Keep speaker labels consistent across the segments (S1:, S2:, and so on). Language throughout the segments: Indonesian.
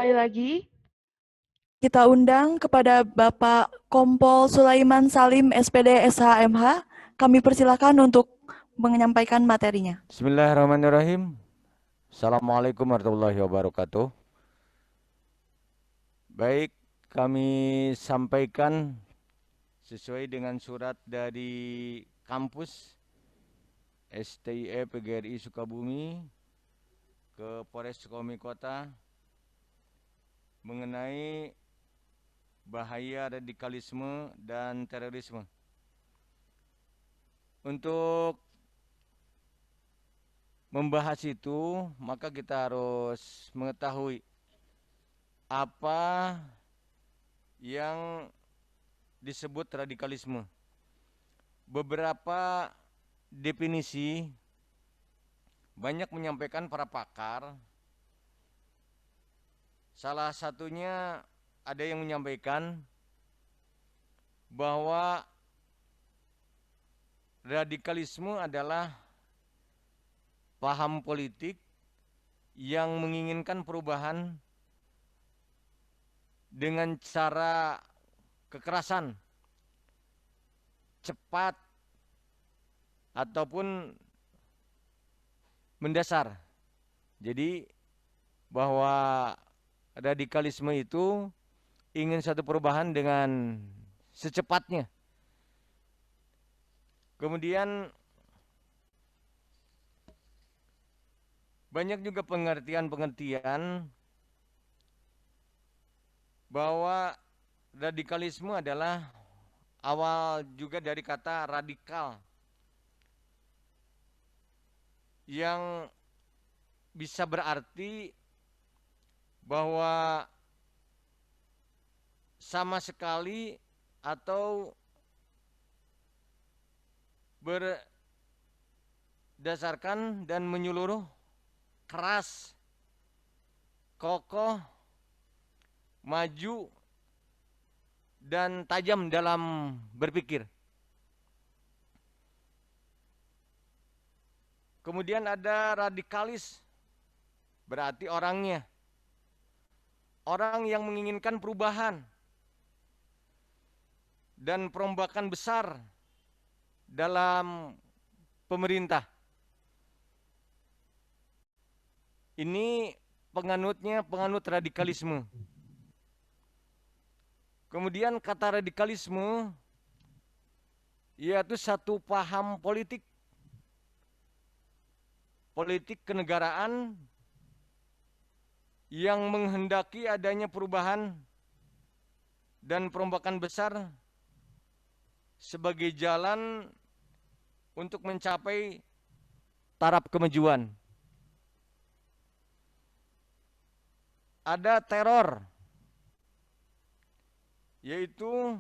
S1: Sekali lagi, kita undang kepada Bapak Kompol Sulaiman Salim, SPD, SHMH. Kami persilakan untuk menyampaikan materinya.
S2: Bismillahirrahmanirrahim. Assalamualaikum warahmatullahi wabarakatuh. Baik, kami sampaikan sesuai dengan surat dari kampus STIE PGRI Sukabumi ke Polres Sukabumi Kota mengenai bahaya radikalisme dan terorisme. Untuk membahas itu, maka kita harus mengetahui apa yang disebut radikalisme. Beberapa definisi banyak menyampaikan para pakar. Salah satunya ada yang menyampaikan bahwa radikalisme adalah paham politik yang menginginkan perubahan dengan cara kekerasan, cepat, ataupun mendasar. Jadi bahwa radikalisme itu ingin satu perubahan dengan secepatnya. Kemudian banyak juga pengertian-pengertian bahwa radikalisme adalah awal juga dari kata radikal yang bisa berarti bahwa sama sekali atau berdasarkan dan menyeluruh, keras, kokoh, maju, dan tajam dalam berpikir. Kemudian ada radikalis, berarti orangnya. Orang yang menginginkan perubahan dan perombakan besar dalam pemerintah. Ini penganut radikalisme. Kemudian kata radikalisme yaitu satu paham politik kenegaraan yang menghendaki adanya perubahan dan perombakan besar sebagai jalan untuk mencapai taraf kemajuan. Ada teror, yaitu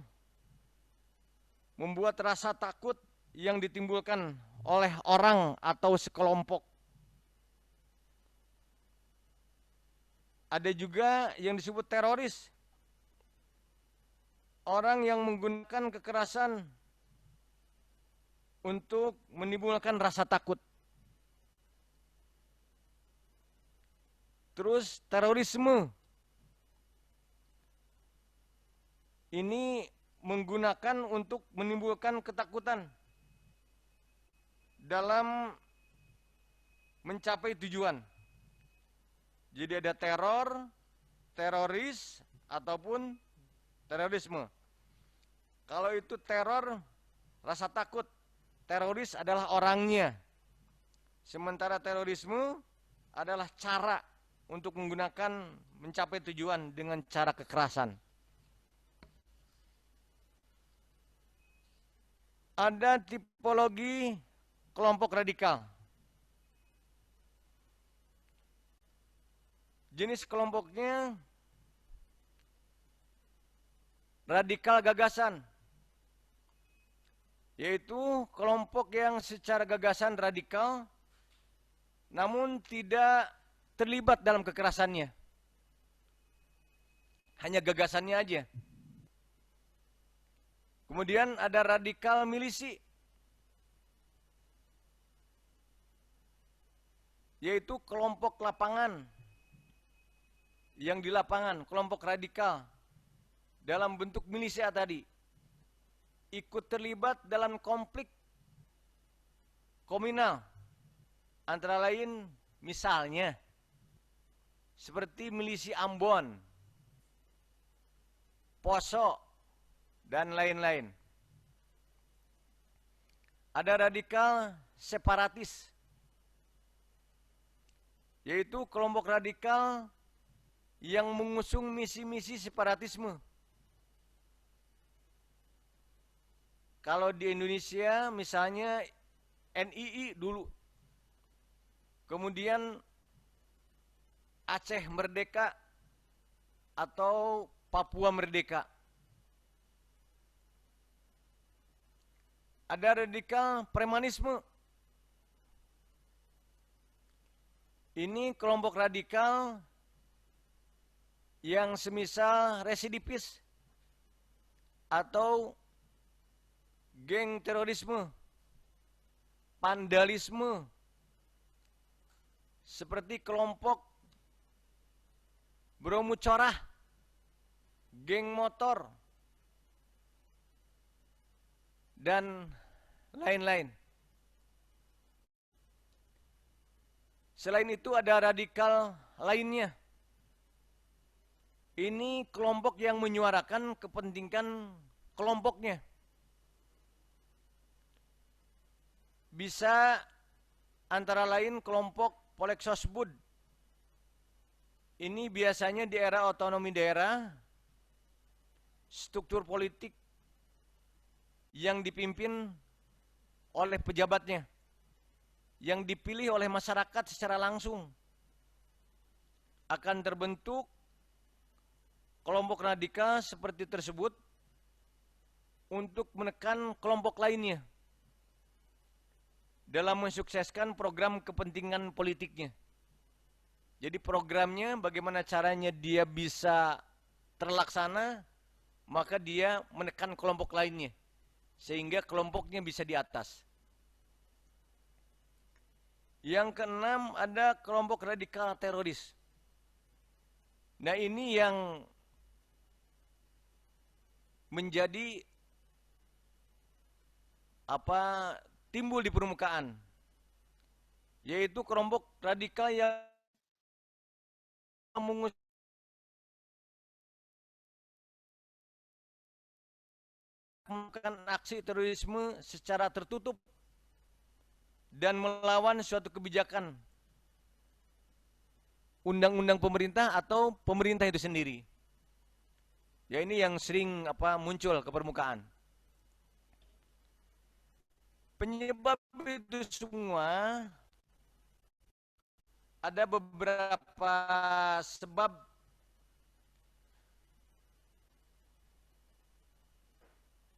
S2: membuat rasa takut yang ditimbulkan oleh orang atau sekelompok. Ada juga yang disebut teroris, orang yang menggunakan kekerasan untuk menimbulkan rasa takut. Terus terorisme ini menggunakan untuk menimbulkan ketakutan dalam mencapai tujuan. Jadi ada teror, teroris, ataupun terorisme. Kalau itu teror, rasa takut. Teroris adalah orangnya. Sementara terorisme adalah cara untuk menggunakan mencapai tujuan dengan cara kekerasan. Ada tipologi kelompok radikal. Jenis kelompoknya radikal gagasan, yaitu kelompok yang secara gagasan radikal namun tidak terlibat dalam kekerasannya. Hanya gagasannya aja. Kemudian ada radikal milisi, yaitu kelompok lapangan yang di lapangan, kelompok radikal dalam bentuk milisia tadi, ikut terlibat dalam konflik komunal, antara lain misalnya seperti milisi Ambon, Poso, dan lain-lain. Ada radikal separatis, yaitu kelompok radikal yang mengusung misi-misi separatisme. Kalau di Indonesia misalnya NII dulu, kemudian Aceh Merdeka atau Papua Merdeka. Ada radikal premanisme. Ini kelompok radikal yang semisal residipis atau geng terorisme, vandalisme, seperti kelompok Bromo Corah, geng motor, dan lain-lain. Selain itu ada radikal lainnya. Ini kelompok yang menyuarakan kepentingan kelompoknya. Bisa antara lain kelompok Polexosbud. Ini biasanya di era otonomi daerah, struktur politik yang dipimpin oleh pejabatnya, yang dipilih oleh masyarakat secara langsung. Akan terbentuk kelompok radikal seperti tersebut untuk menekan kelompok lainnya dalam mensukseskan program kepentingan politiknya. Jadi programnya bagaimana caranya dia bisa terlaksana, maka dia menekan kelompok lainnya, sehingga kelompoknya bisa di atas. Yang keenam ada kelompok radikal teroris. Nah ini yang menjadi timbul di permukaan, yaitu kelompok radikal yang mengusung aksi terorisme secara tertutup dan melawan suatu kebijakan undang-undang pemerintah atau pemerintah itu sendiri. Ya ini yang sering muncul ke permukaan. Penyebab itu semua ada beberapa sebab.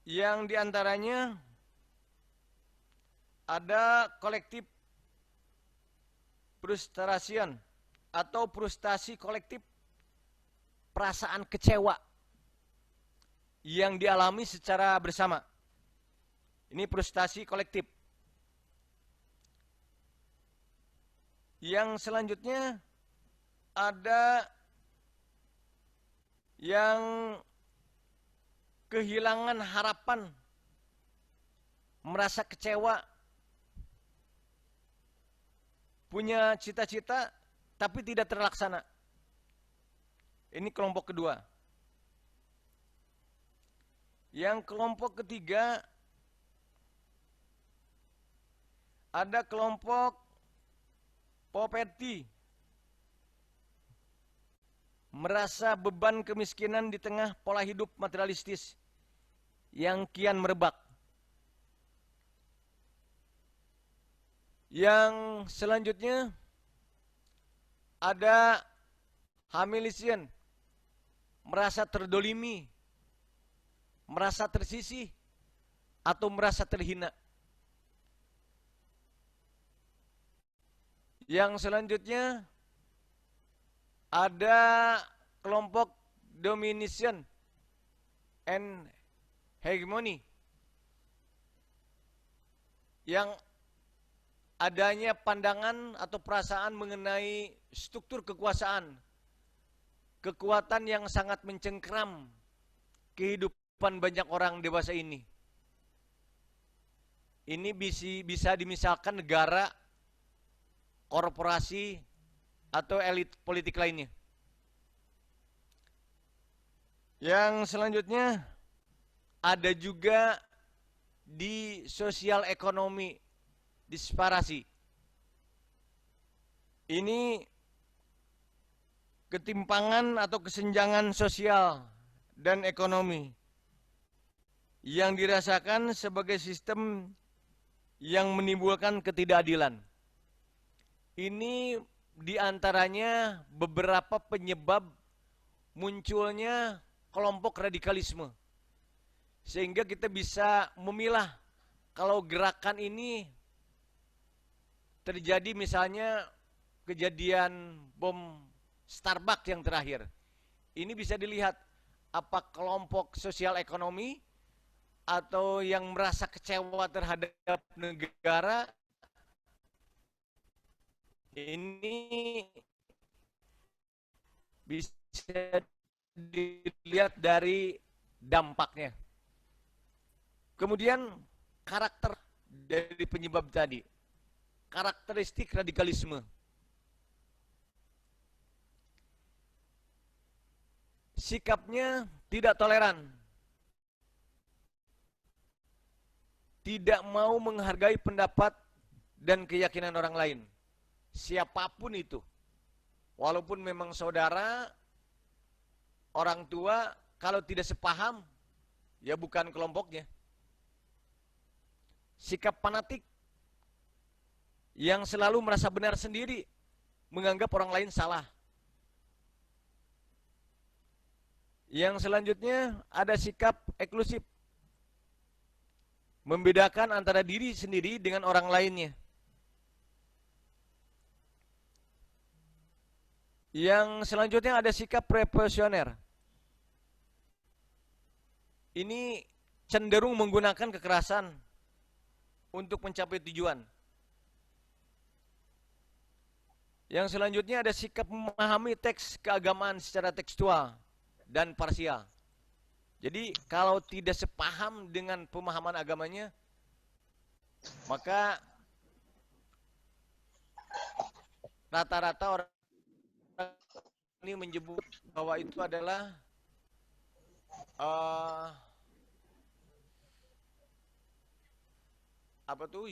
S2: Yang diantaranya ada kolektif frustration atau frustasi kolektif, perasaan kecewa yang dialami secara bersama. Ini frustasi kolektif. Yang selanjutnya ada yang kehilangan harapan, merasa kecewa, punya cita-cita tapi tidak terlaksana. Ini kelompok kedua. Yang kelompok ketiga ada kelompok poverty, merasa beban kemiskinan di tengah pola hidup materialistis yang kian merebak. Yang selanjutnya ada humiliation, merasa terdolimi, merasa tersisih, atau merasa terhina. Yang selanjutnya ada kelompok domination and hegemony, yang adanya pandangan atau perasaan mengenai struktur kekuasaan kekuatan yang sangat mencengkeram kehidupan banyak orang dewasa ini. Ini bisa dimisalkan negara, korporasi, atau elit politik lainnya. Yang selanjutnya ada juga di sosial ekonomi disparasi. Ini ketimpangan atau kesenjangan sosial dan ekonomi yang dirasakan sebagai sistem yang menimbulkan ketidakadilan. Ini diantaranya beberapa penyebab munculnya kelompok radikalisme. Sehingga kita bisa memilah kalau gerakan ini terjadi, misalnya kejadian bom Starbucks yang terakhir. Ini bisa dilihat apa kelompok sosial ekonomi atau yang merasa kecewa terhadap negara, ini bisa dilihat dari dampaknya. Kemudian karakter dari penyebab tadi, karakteristik radikalisme. Sikapnya tidak toleran, tidak mau menghargai pendapat dan keyakinan orang lain, siapapun itu. Walaupun memang saudara, orang tua, kalau tidak sepaham, ya bukan kelompoknya. Sikap fanatik yang selalu merasa benar sendiri, menganggap orang lain salah. Yang selanjutnya ada sikap eksklusif, membedakan antara diri sendiri dengan orang lainnya. Yang selanjutnya ada sikap revolusioner. Ini cenderung menggunakan kekerasan untuk mencapai tujuan. Yang selanjutnya ada sikap memahami teks keagamaan secara tekstual dan parsial. Jadi kalau tidak sepaham dengan pemahaman agamanya, maka rata-rata orang ini menyebut bahwa itu adalah apa tuh?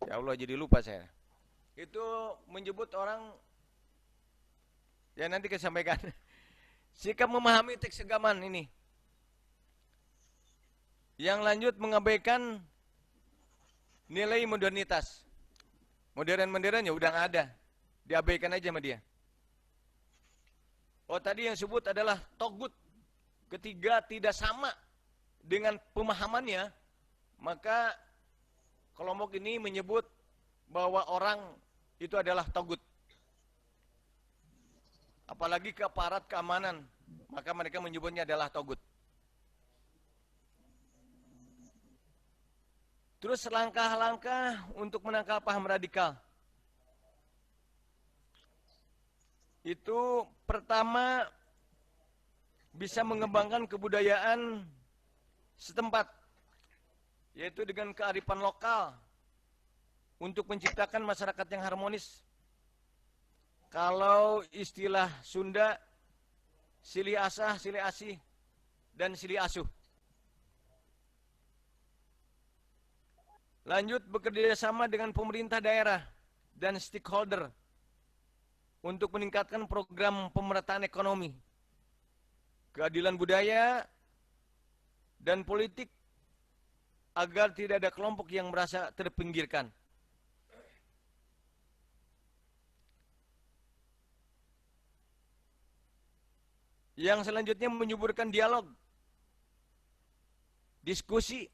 S2: Ya Allah, jadi lupa saya. Itu menyebut orang, ya nanti saya sampaikan. Sikap memahami teks agaman ini. Yang lanjut mengabaikan nilai modernitas. Modern-modern ya udah nggak ada. Diabaikan aja sama dia. Oh, tadi yang sebut adalah togut. Ketiga tidak sama dengan pemahamannya, maka kelompok ini menyebut bahwa orang itu adalah togut. Apalagi ke aparat keamanan, maka mereka menyebutnya adalah togut. Terus langkah-langkah untuk menangkal paham radikal. Itu pertama bisa mengembangkan kebudayaan setempat, yaitu dengan kearifan lokal untuk menciptakan masyarakat yang harmonis. Kalau istilah Sunda, silih asah, silih asih, dan silih asuh. Lanjut bekerja sama dengan pemerintah daerah dan stakeholder untuk meningkatkan program pemerataan ekonomi, keadilan budaya, dan politik agar tidak ada kelompok yang merasa terpinggirkan. Yang selanjutnya menyuburkan dialog, diskusi,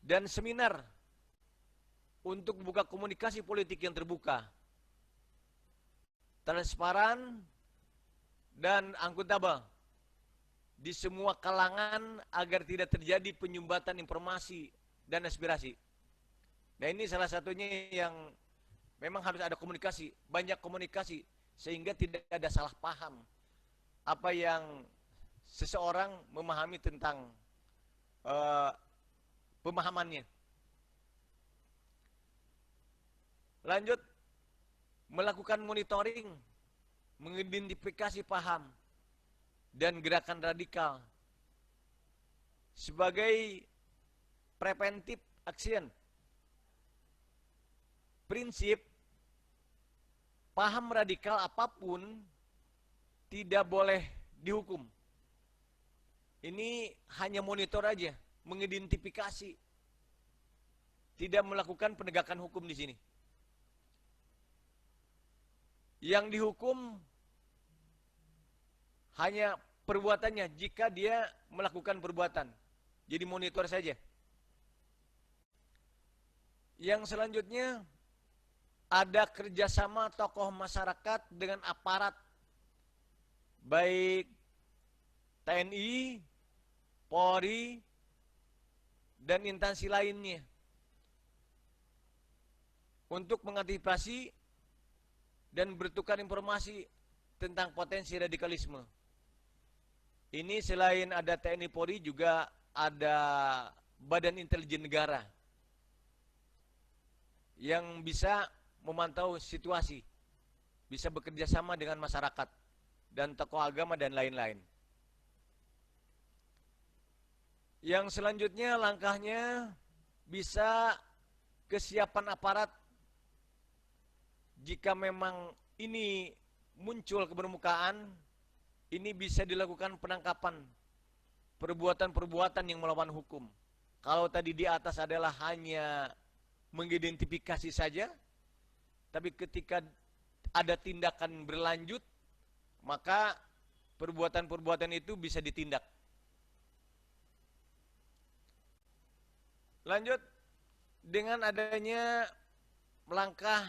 S2: dan seminar untuk membuka komunikasi politik yang terbuka, transparan, dan akuntabel di semua kalangan agar tidak terjadi penyumbatan informasi dan aspirasi. Nah, ini salah satunya yang Memang harus ada komunikasi, banyak komunikasi, sehingga tidak ada salah paham apa yang seseorang memahami tentang uh, pemahamannya. Lanjut, melakukan monitoring, mengidentifikasi paham dan gerakan radikal sebagai preventive action. Prinsip paham radikal apapun tidak boleh dihukum. Ini hanya monitor aja, mengidentifikasi, tidak melakukan penegakan hukum di sini. Yang dihukum hanya perbuatannya jika dia melakukan perbuatan. Jadi monitor saja. Yang selanjutnya, ada kerjasama tokoh masyarakat dengan aparat, baik TNI, Polri, dan instansi lainnya, untuk mengantisipasi dan bertukar informasi tentang potensi radikalisme. Ini selain ada TNI Polri juga ada Badan Intelijen Negara yang bisa memantau situasi, bisa bekerja sama dengan masyarakat dan tokoh agama dan lain-lain. Yang selanjutnya langkahnya bisa kesiapan aparat jika memang ini muncul ke permukaan, ini bisa dilakukan penangkapan perbuatan-perbuatan yang melawan hukum. Kalau tadi di atas adalah hanya mengidentifikasi saja, tapi ketika ada tindakan berlanjut, maka perbuatan-perbuatan itu bisa ditindak. Lanjut, dengan adanya langkah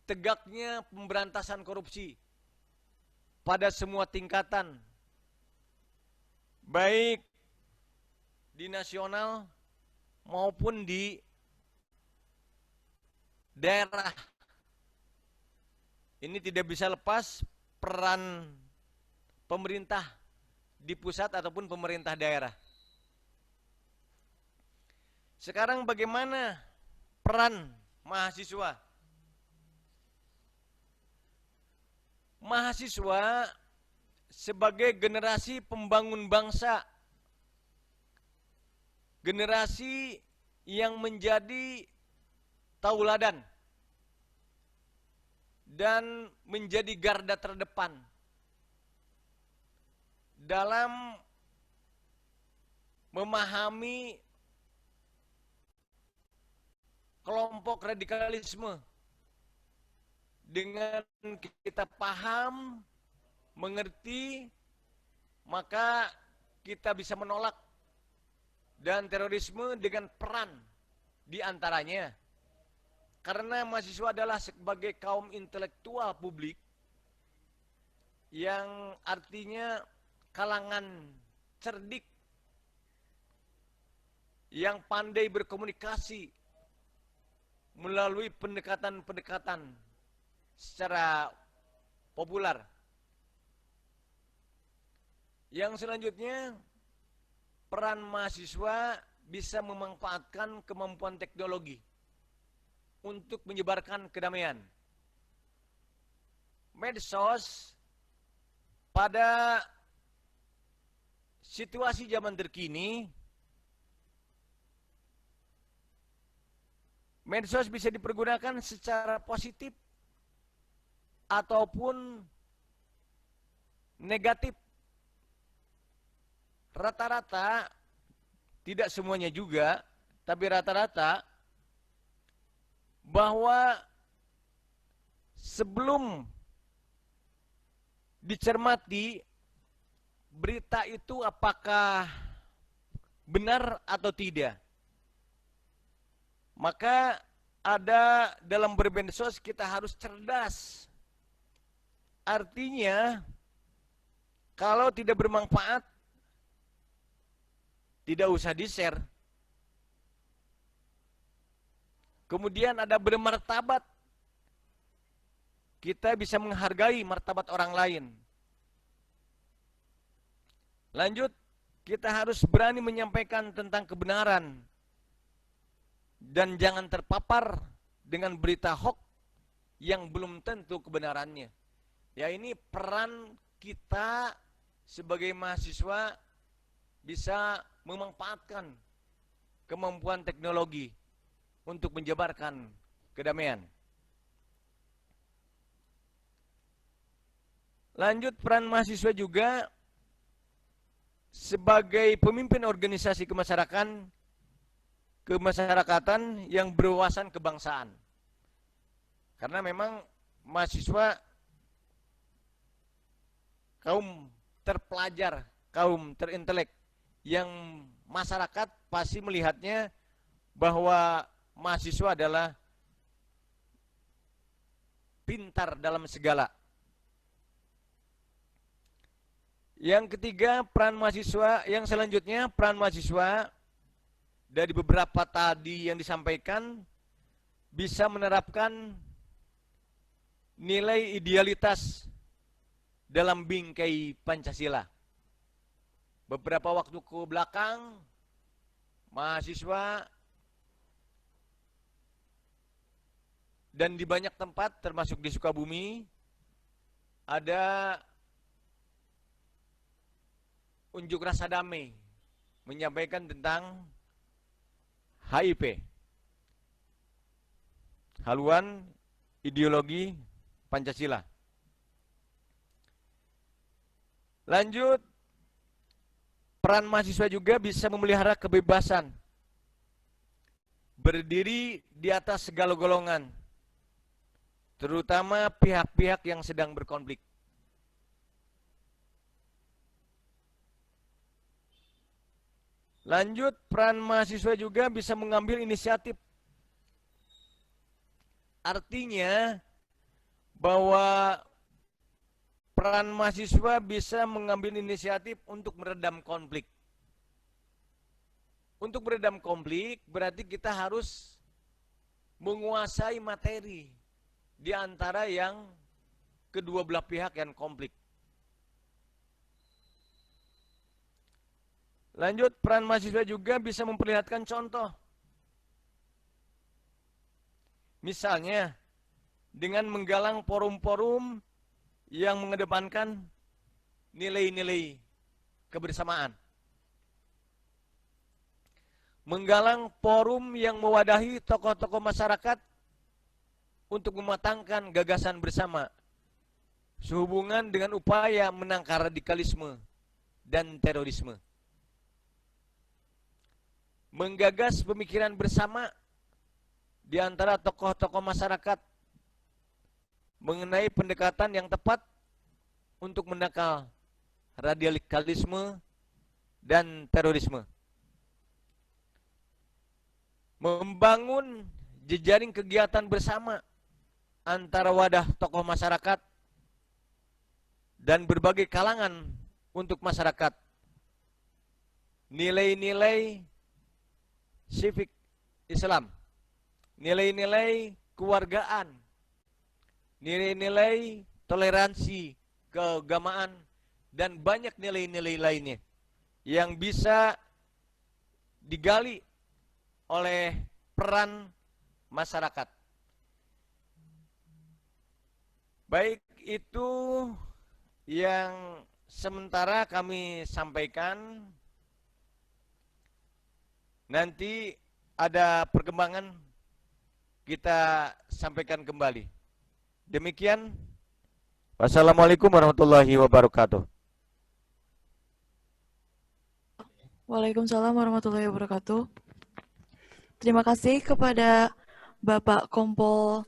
S2: tegaknya pemberantasan korupsi pada semua tingkatan, baik di nasional maupun di daerah. Ini tidak bisa lepas peran pemerintah di pusat ataupun pemerintah daerah. Sekarang bagaimana peran mahasiswa? Mahasiswa sebagai generasi pembangun bangsa, generasi yang menjadi tauladan dan menjadi garda terdepan dalam memahami kelompok radikalisme. Dengan kita paham, mengerti, maka kita bisa menolak dan terorisme dengan peran di antaranya. Karena mahasiswa adalah sebagai kaum intelektual publik yang artinya kalangan cerdik yang pandai berkomunikasi melalui pendekatan-pendekatan secara populer. Yang selanjutnya, peran mahasiswa bisa memanfaatkan kemampuan teknologi untuk menyebarkan kedamaian. Medsos pada situasi zaman terkini, medsos bisa dipergunakan secara positif ataupun negatif. Rata-rata, tidak semuanya juga, tapi rata-rata bahwa sebelum dicermati berita itu apakah benar atau tidak, maka ada dalam bermedsos kita harus cerdas. Artinya, kalau tidak bermanfaat, tidak usah di-share. Kemudian ada bermartabat. Kita bisa menghargai martabat orang lain. Lanjut, kita harus berani menyampaikan tentang kebenaran dan jangan terpapar dengan berita hoax yang belum tentu kebenarannya. Ya, ini peran kita sebagai mahasiswa bisa memanfaatkan kemampuan teknologi untuk menjabarkan kedamaian. Lanjut, peran mahasiswa juga sebagai pemimpin organisasi kemasyarakatan yang berwawasan kebangsaan. Karena memang mahasiswa kaum terpelajar, kaum terintelek, yang masyarakat pasti melihatnya bahwa mahasiswa adalah pintar dalam segala. Yang ketiga, peran mahasiswa, yang selanjutnya peran mahasiswa dari beberapa tadi yang disampaikan bisa menerapkan nilai idealitas dalam bingkai Pancasila. Beberapa waktu ke belakang, mahasiswa dan di banyak tempat termasuk di Sukabumi ada unjuk rasa damai menyampaikan tentang HIP, haluan ideologi Pancasila. Lanjut, peran mahasiswa juga bisa memelihara kebebasan, berdiri di atas segala golongan, terutama pihak-pihak yang sedang berkonflik. Lanjut, peran mahasiswa juga bisa mengambil inisiatif. Artinya bahwa peran mahasiswa bisa mengambil inisiatif untuk meredam konflik. Untuk meredam konflik berarti kita harus menguasai materi di antara yang kedua belah pihak yang konflik. Lanjut, peran mahasiswa juga bisa memperlihatkan contoh. Misalnya, dengan menggalang forum-forum yang mengedepankan nilai-nilai kebersamaan. Menggalang forum yang mewadahi tokoh-tokoh masyarakat untuk mematangkan gagasan bersama sehubungan dengan upaya menangkal radikalisme dan terorisme. Menggagas pemikiran bersama di antara tokoh-tokoh masyarakat mengenai pendekatan yang tepat untuk menangkal radikalisme dan terorisme. Membangun jejaring kegiatan bersama antara wadah tokoh masyarakat dan berbagai kalangan untuk masyarakat. Nilai-nilai civic Islam, nilai-nilai kewargaan, nilai-nilai toleransi keagamaan, dan banyak nilai-nilai lainnya yang bisa digali oleh peran masyarakat. Baik, itu yang sementara kami sampaikan. Nanti ada perkembangan kita sampaikan kembali. Demikian. Wassalamualaikum warahmatullahi wabarakatuh.
S1: Waalaikumsalam warahmatullahi wabarakatuh. Terima kasih kepada Bapak Kompol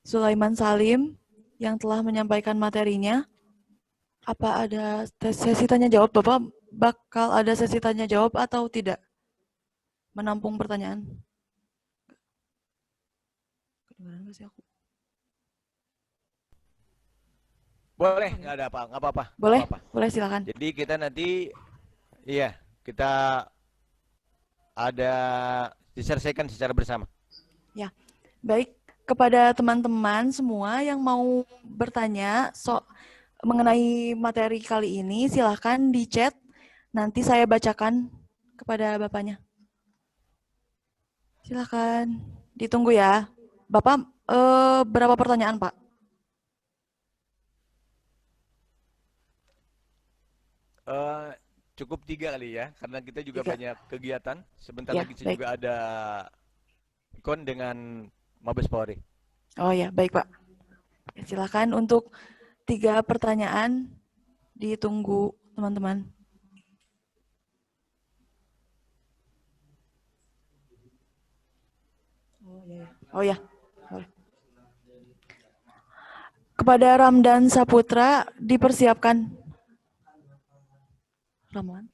S1: Sulaiman Salim yang telah menyampaikan materinya. Apa ada sesi tanya jawab? Bapak bakal ada sesi tanya jawab atau tidak? Menampung pertanyaan. Kedengaran nggak sih aku?
S2: Boleh, nggak ada apa, nggak apa-apa.
S1: Boleh,
S2: nggak apa-apa.
S1: boleh silakan.
S2: Jadi kita nanti, kita ada diselesaikan secara bersama.
S1: Ya, baik. Kepada teman-teman semua yang mau bertanya mengenai materi kali ini, silahkan di chat. Nanti saya bacakan kepada Bapaknya. Silahkan ditunggu ya. Bapak, berapa pertanyaan, Pak?
S2: Eh, Cukup 3 kali ya, karena kita juga
S1: 3.
S2: banyak kegiatan. Sebentar
S1: Ya,
S2: lagi saya
S1: baik.
S2: juga ada kon dengan Mabes Polri.
S1: Oh ya, baik, Pak. Ya, silahkan untuk 3 pertanyaan ditunggu, teman-teman. Oh ya. Boleh. Kepada Ramdan Saputra dipersiapkan. Ramlan.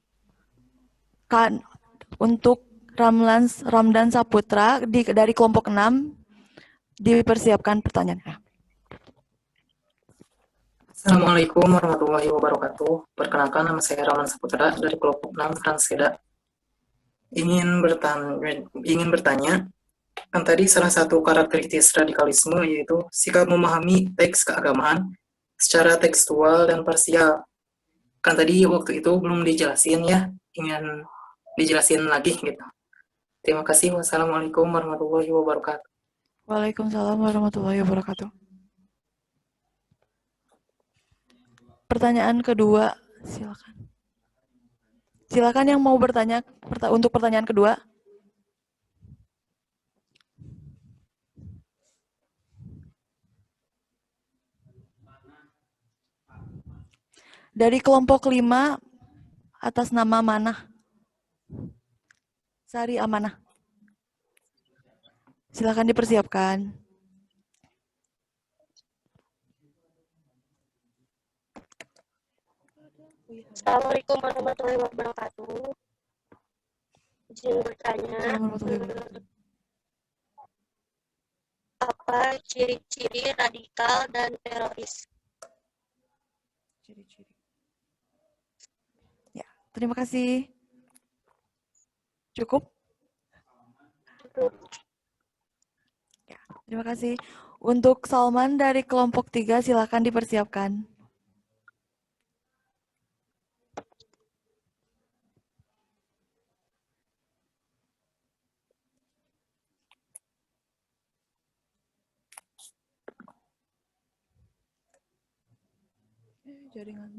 S1: Kan untuk Ramdan Saputra dari kelompok 6 dipersiapkan pertanyaannya.
S3: Assalamualaikum warahmatullahi wabarakatuh. Perkenalkan, nama saya Rahman Saputra dari kelompok 6 Transeda. Ingin bertanya, kan tadi salah satu karakteristik radikalisme yaitu sikap memahami teks keagamaan secara tekstual dan parsial. Kan tadi waktu itu belum dijelasin ya, ingin dijelasin lagi gitu. Terima kasih. Wassalamualaikum warahmatullahi wabarakatuh.
S1: Waalaikumsalam warahmatullahi wabarakatuh. Pertanyaan kedua, silakan. Silakan yang mau bertanya untuk pertanyaan kedua. Dari kelompok 5 atas nama Manah. Sari Amanah. Silakan dipersiapkan.
S4: Assalamualaikum warahmatullahi wabarakatuh. Izin bertanya, apa ciri-ciri radikal dan teroris?
S1: Ciri-ciri. Ya, terima kasih. Cukup?
S4: Cukup.
S1: Ya, terima kasih. Untuk Salman dari kelompok 3, silakan dipersiapkan.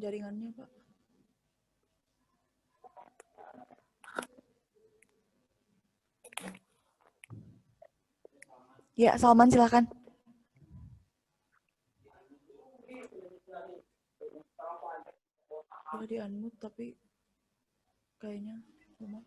S1: Jaringannya, Pak. Ya, Salman silakan. Udah di-unmute tapi kayaknya belum.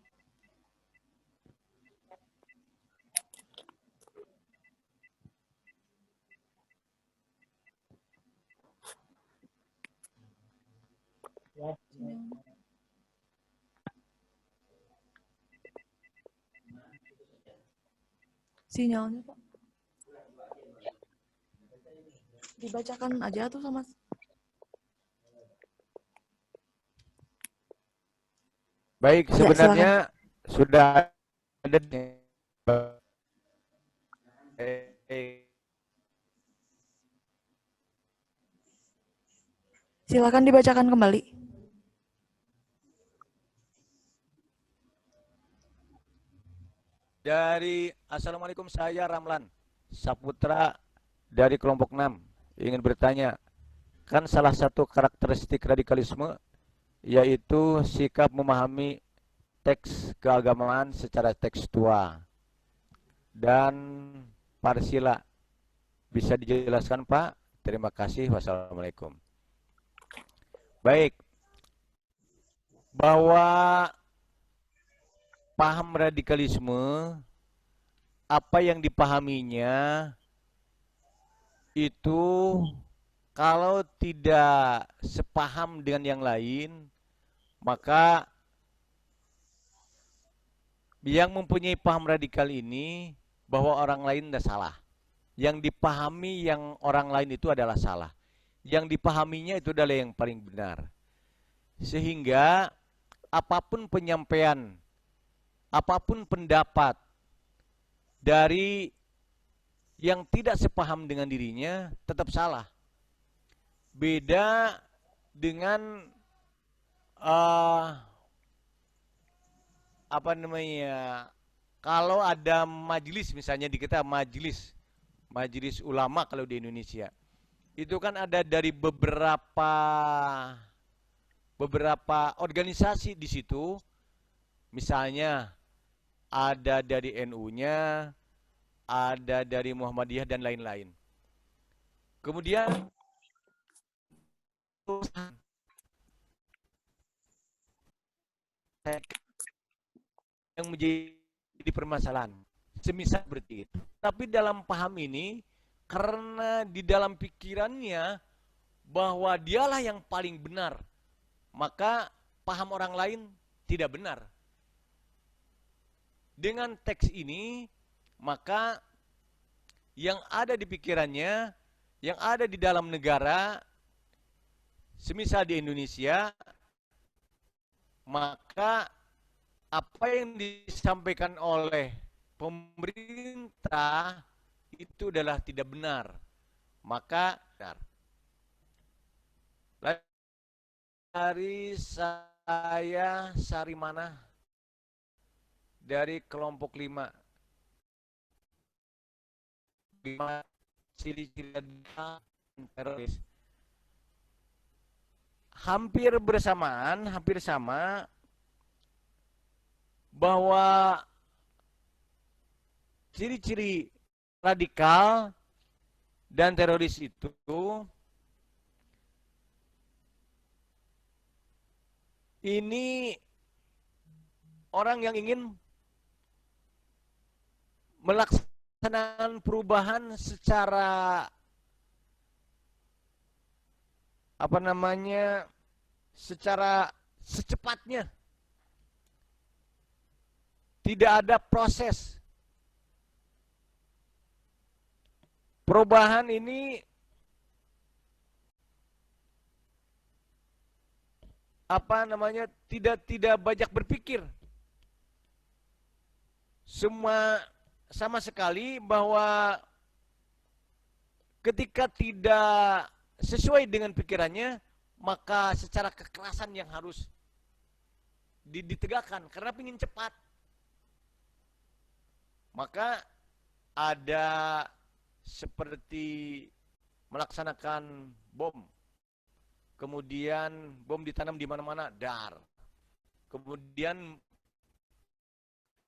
S1: Sinyalnya, Pak. Dibacakan aja tuh sama.
S2: Baik, sebenarnya sudah ada
S1: Silakan dibacakan kembali.
S2: dari Assalamualaikum, saya Ramlan Saputra dari kelompok 6. Ingin bertanya, kan salah satu karakteristik radikalisme yaitu sikap memahami teks keagamaan secara tekstual dan parsila. Bisa dijelaskan, Pak? Terima kasih. Wassalamualaikum. Baik, bahwa paham radikalisme, apa yang dipahaminya itu kalau tidak sepaham dengan yang lain, maka yang mempunyai paham radikal ini bahwa orang lain tidak salah. Yang dipahami yang orang lain itu adalah salah. Yang dipahaminya itu adalah yang paling benar. Sehingga apapun penyampaian, apapun pendapat dari yang tidak sepaham dengan dirinya tetap salah. Beda dengan apa namanya, kalau ada majelis, misalnya di kita majelis ulama kalau di Indonesia, itu kan ada dari beberapa organisasi di situ, misalnya ada dari NU-nya, ada dari Muhammadiyah dan lain-lain. Kemudian yang menjadi permasalahan, semisal seperti itu. Tapi dalam paham ini, karena di dalam pikirannya bahwa dialah yang paling benar, maka paham orang lain tidak benar. Dengan teks ini, maka yang ada di pikirannya, yang ada di dalam negara, semisal di Indonesia, maka apa yang disampaikan oleh pemerintah itu adalah tidak benar. Maka benar. Dari saya Sarimana dari kelompok 5 ciri-ciri teroris. Hampir sama bahwa ciri-ciri radikal dan teroris itu ini orang yang ingin melaksanakan perubahan secara secara secepatnya. Tidak ada proses. Perubahan ini tidak banyak berpikir. Semua sama sekali bahwa ketika tidak sesuai dengan pikirannya, maka secara kekerasan yang harus ditegakkan karena ingin cepat. Maka ada seperti melaksanakan bom, kemudian bom ditanam di mana-mana, dar. Kemudian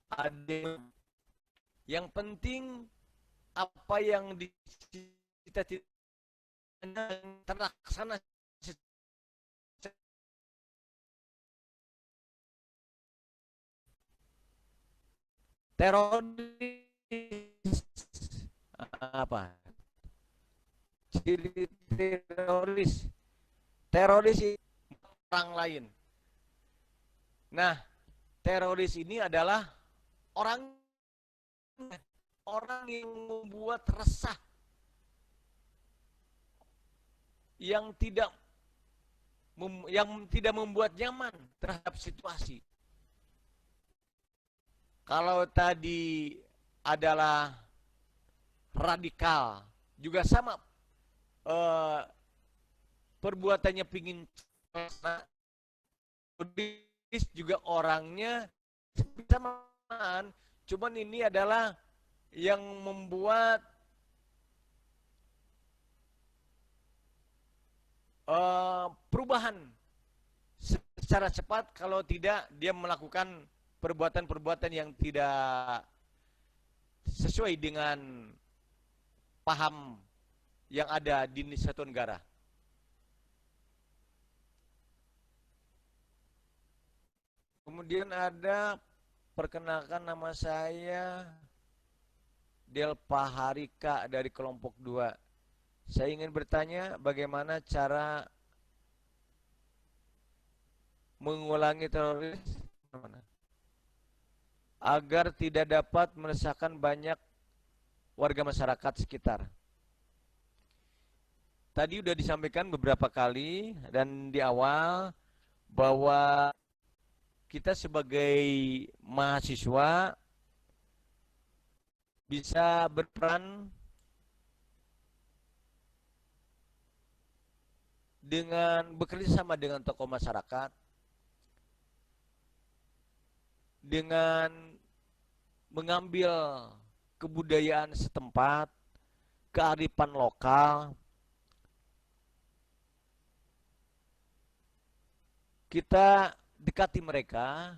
S2: ada yang penting apa yang dicita-citakan terlaksana. Teroris apa? Ciri teroris orang lain. Nah, teroris ini adalah orang yang membuat resah, yang tidak membuat nyaman terhadap situasi. Kalau tadi adalah radikal, juga sama perbuatannya pingin juga orangnya samaan, cuman ini adalah yang membuat perubahan secara cepat, kalau tidak dia melakukan perbuatan-perbuatan yang tidak sesuai dengan paham yang ada di satu negara. Kemudian ada, perkenalkan nama saya Delpa Harika dari kelompok 2. Saya ingin bertanya bagaimana cara mengulangi teroris agar tidak dapat meresahkan banyak warga masyarakat sekitar. Tadi sudah disampaikan beberapa kali dan di awal bahwa kita sebagai mahasiswa bisa berperan dengan bekerja sama dengan tokoh masyarakat, dengan mengambil kebudayaan setempat, kearifan lokal, kita dekati mereka.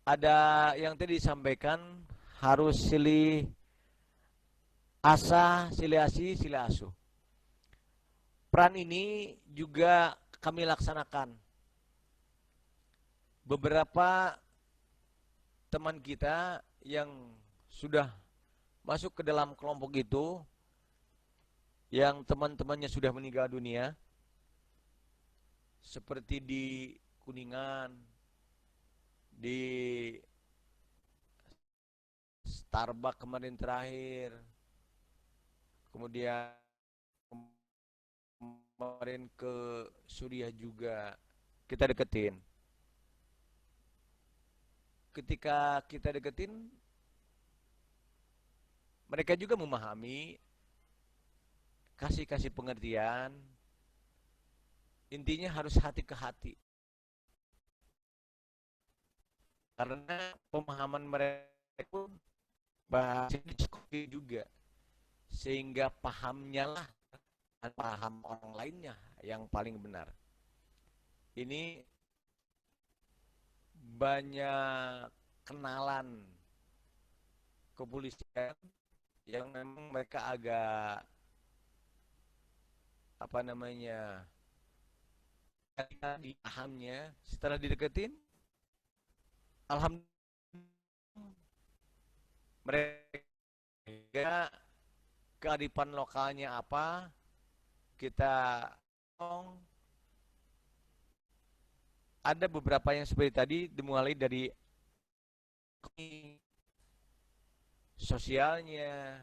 S2: Ada yang tadi disampaikan, harus silih asa, silih asi, silih asuh. Peran ini juga kami laksanakan. Beberapa teman kita yang sudah masuk ke dalam kelompok itu, yang teman-temannya sudah meninggal dunia, seperti di Kuningan, di Starbucks kemarin terakhir, kemudian kemarin ke Suriah juga kita deketin. Ketika kita deketin, mereka juga memahami, kasih pengertian. Intinya harus hati ke hati. Karena pemahaman mereka pun bahasa juga. Sehingga pahamnya lah, paham orang lainnya yang paling benar. Ini banyak kenalan kepolisian yang memang mereka agak dipahamnya. Setelah dideketin, alhamdulillah mereka kearifan lokalnya apa, kita ada beberapa yang seperti tadi, dimulai dari sosialnya,